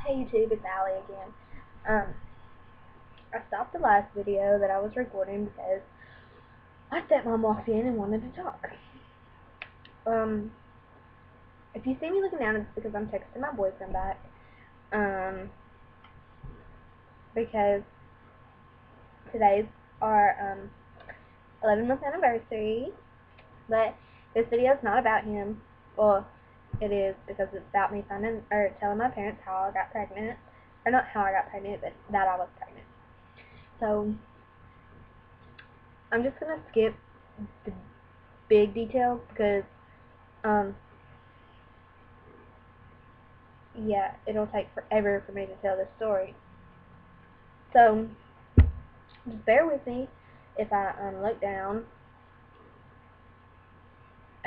Hey YouTube, it's Allie again. I stopped the last video that I was recording because my stepmom walked in and wanted to talk. If you see me looking down, it's because I'm texting my boyfriend back. Because today's our 11-month anniversary, but this video is not about him. Well, it is because it's about me telling my parents how I got pregnant, or not how I got pregnant, but that I was pregnant. So I'm just gonna skip the big details because yeah, it'll take forever for me to tell this story. So just bear with me if I look down.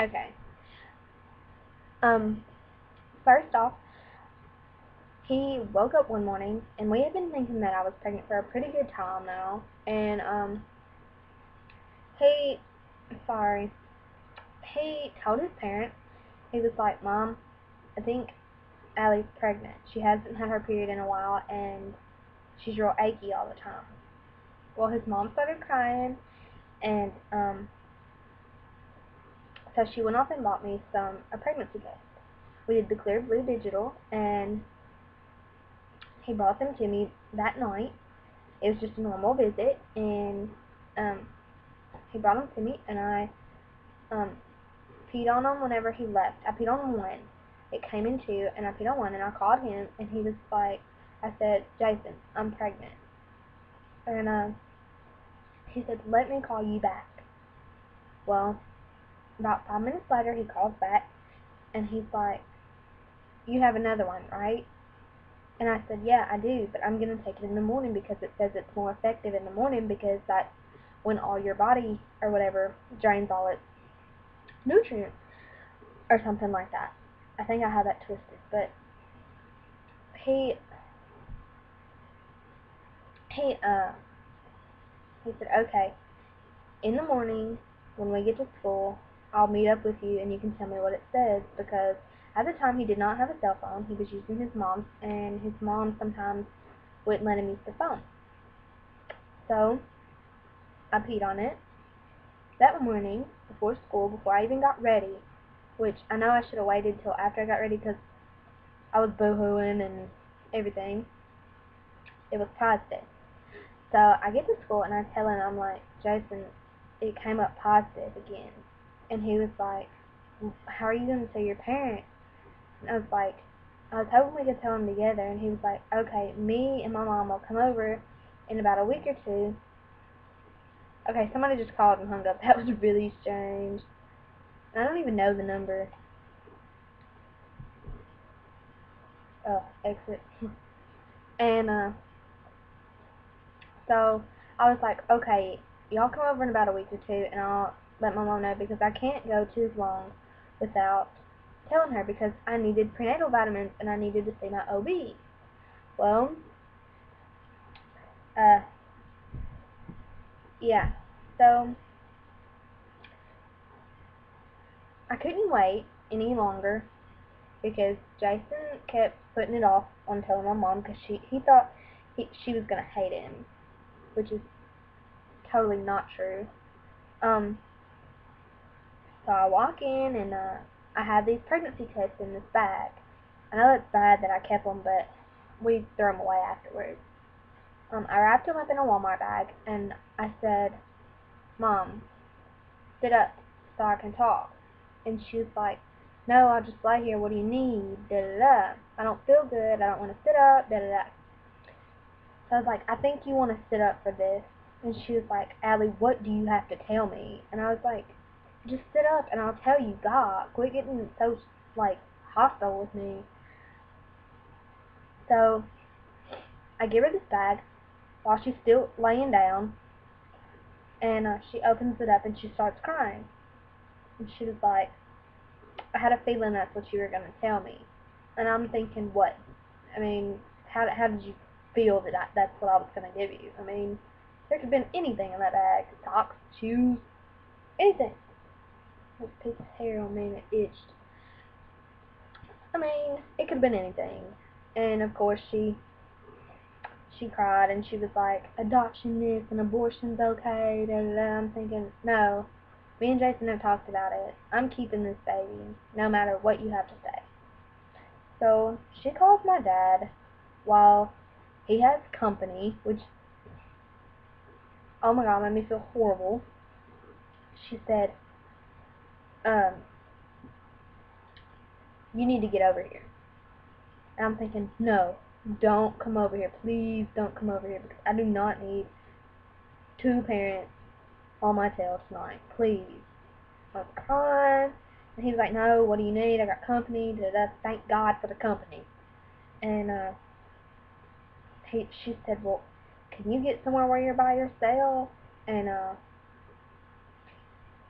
Okay. First off, he woke up one morning and we had been thinking that I was pregnant for a pretty good time now, and he told his parents. He was like, "Mom, I think Allie's pregnant. She hasn't had her period in a while and she's real achy all the time." Well, his mom started crying, and so she went off and bought me a pregnancy test. We did the Clear Blue Digital, and he brought them to me that night. It was just a normal visit, and he brought them to me, and I peed on them whenever he left. I peed on one. It came in two, and I peed on one, and I called him, and he was like, I said, "Jason, I'm pregnant." And he said, "Let me call you back." Well, about 5 minutes later, he calls back, and he's like, "You have another one, right?" And I said, "Yeah, I do, but I'm going to take it in the morning because it says it's more effective in the morning because that's when all your body or whatever drains all its nutrients," or something like that. I think I have that twisted, but he said, "Okay, in the morning when we get to school, I'll meet up with you and you can tell me what it says," because at the time he did not have a cell phone. He was using his mom's, and his mom sometimes wouldn't let him use the phone. So I peed on it that morning before school, before I even got ready, which I know I should have waited till after I got ready because I was boo-hooing and everything. It was positive. So I get to school and I tell him, I'm like, "Jason, it came up positive again." And he was like, "How are you going to tell your parents?" And I was hoping we could tell them together. And he was like, "Okay, me and my mom will come over in about a week or two." Okay, somebody just called and hung up. That was really strange. And I don't even know the number. Oh, exit. And so I was like, "Okay, y'all come over in about a week or two, and I'll let my mom know because I can't go too long without telling her because I needed prenatal vitamins and I needed to see my OB." Well, yeah. So I couldn't wait any longer because Jason kept putting it off on telling my mom because he thought she was gonna hate him, which is totally not true. So I walk in and I have these pregnancy tests in this bag. I know it's bad that I kept them, but we threw them away afterwards. I wrapped them up in a Walmart bag and I said, "Mom, sit up so I can talk." And she was like, "No, I'll just lay here. What do you need? Da da da. I don't feel good. I don't want to sit up. Da da da." So I was like, "I think you want to sit up for this." And she was like, "Allie, what do you have to tell me?" And I was like, "Just sit up and I'll tell you, God. Quit getting so, like, hostile with me." So I give her this bag while she's still laying down, and she opens it up and she starts crying. And she was like, "I had a feeling that's what you were going to tell me." And I'm thinking, what? I mean, how did you feel that that's what I was going to give you? I mean, there could have been anything in that bag. Socks, shoes, anything. There's a piece of hair on me and it itched. I mean, it could have been anything. And of course she cried and she was like, adoption this and abortion's okay, da da da. I'm thinking, no, me and Jason have talked about it. I'm keeping this baby, no matter what you have to say. So she calls my dad while he has company, which, oh my god, made me feel horrible. She said, um, you need to get over here. And I'm thinking, no, don't come over here. Please don't come over here because I do not need two parents on my tail tonight. Please. I was crying. And he was like, no, what do you need? I got company. Thank God for the company. And she said, well, can you get somewhere where you're by yourself? And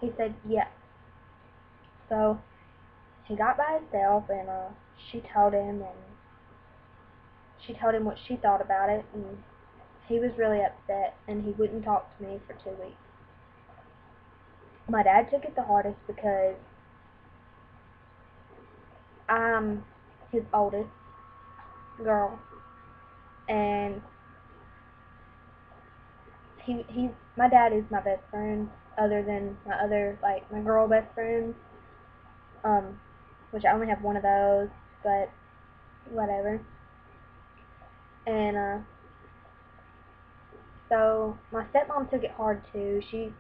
he said, yes. So he got by himself, and she told him, what she thought about it, and he was really upset, and he wouldn't talk to me for 2 weeks. My dad took it the hardest because I'm his oldest girl, and my dad is my best friend, other than my other, like, my girl best friends, which I only have one of those, but whatever. And so my stepmom took it hard too. She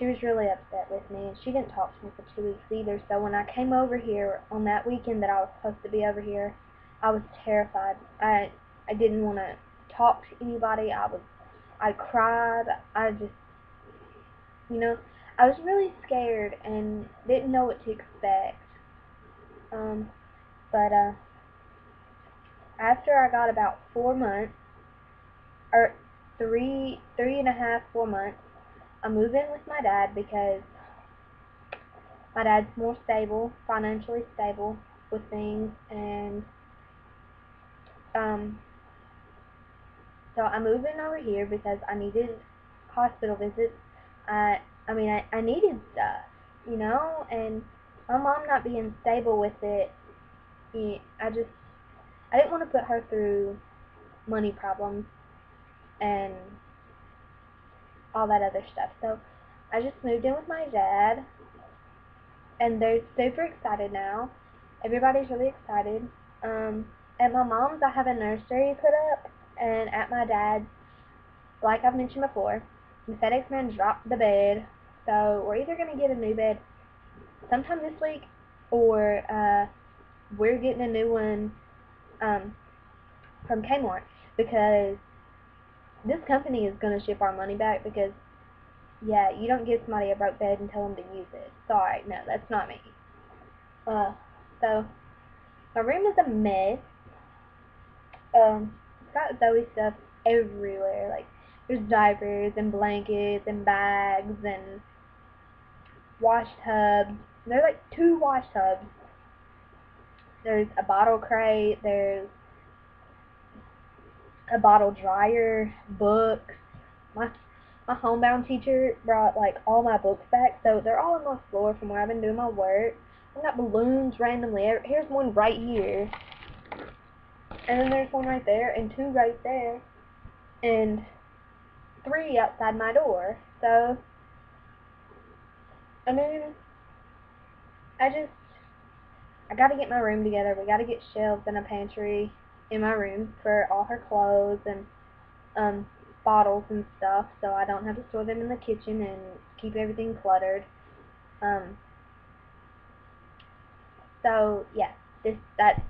was really upset with me, and she didn't talk to me for 2 weeks either. So when I came over here on that weekend that I was supposed to be over here, I was terrified. I didn't want to talk to anybody. I cried. I just, I was really scared and didn't know what to expect. But after I got about 4 months, or three and a half, 4 months, I moved in with my dad because my dad's more stable, financially stable with things, and so I moved in over here because I needed hospital visits. I needed stuff, and my mom not being stable with it, I didn't want to put her through money problems and all that other stuff. So I just moved in with my dad, and they're super excited now. Everybody's really excited. At my mom's, I have a nursery put up, and at my dad's, like I've mentioned before, the FedEx man dropped the bed, so we're either going to get a new bed sometime this week, or we're getting a new one from Kmart, because this company is going to ship our money back, because, yeah, you don't give somebody a broke bed and tell them to use it. Sorry, no, that's not me. So my room is a mess. It's got Zoe stuff everywhere. Like, there's diapers and blankets and bags and wash tubs. There's like 2 wash tubs. There's a bottle crate. There's a bottle dryer, books. My homebound teacher brought like all my books back, so they're all on my floor from where I've been doing my work. I've got balloons randomly. Here's one right here, and then there's one right there, and 2 right there, and 3 outside my door. So, I mean, I gotta get my room together. We gotta get shelves and a pantry in my room for all her clothes and bottles and stuff, so I don't have to store them in the kitchen and keep everything cluttered. So yeah, that's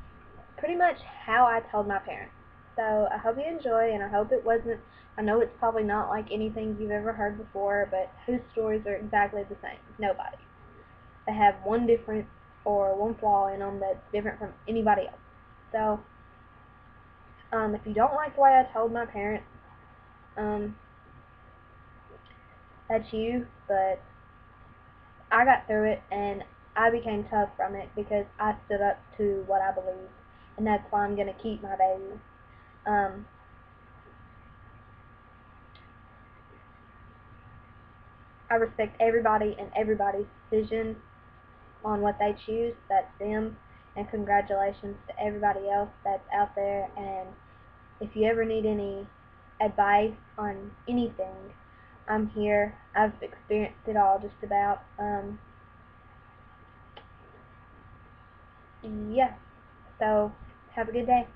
pretty much how I told my parents. So I hope you enjoy, and I hope it wasn't, I know it's probably not like anything you've ever heard before, but whose stories are exactly the same? Nobody. They have one difference or one flaw in them that's different from anybody else. So, if you don't like the way I told my parents, that's you, but I got through it, and I became tough from it because I stood up to what I believe, and that's why I'm going to keep my baby. I respect everybody and everybody's decision on what they choose. That's them. and congratulations to everybody else that's out there. And if you ever need any advice on anything, I'm here. I've experienced it all just about. Yeah. So have a good day.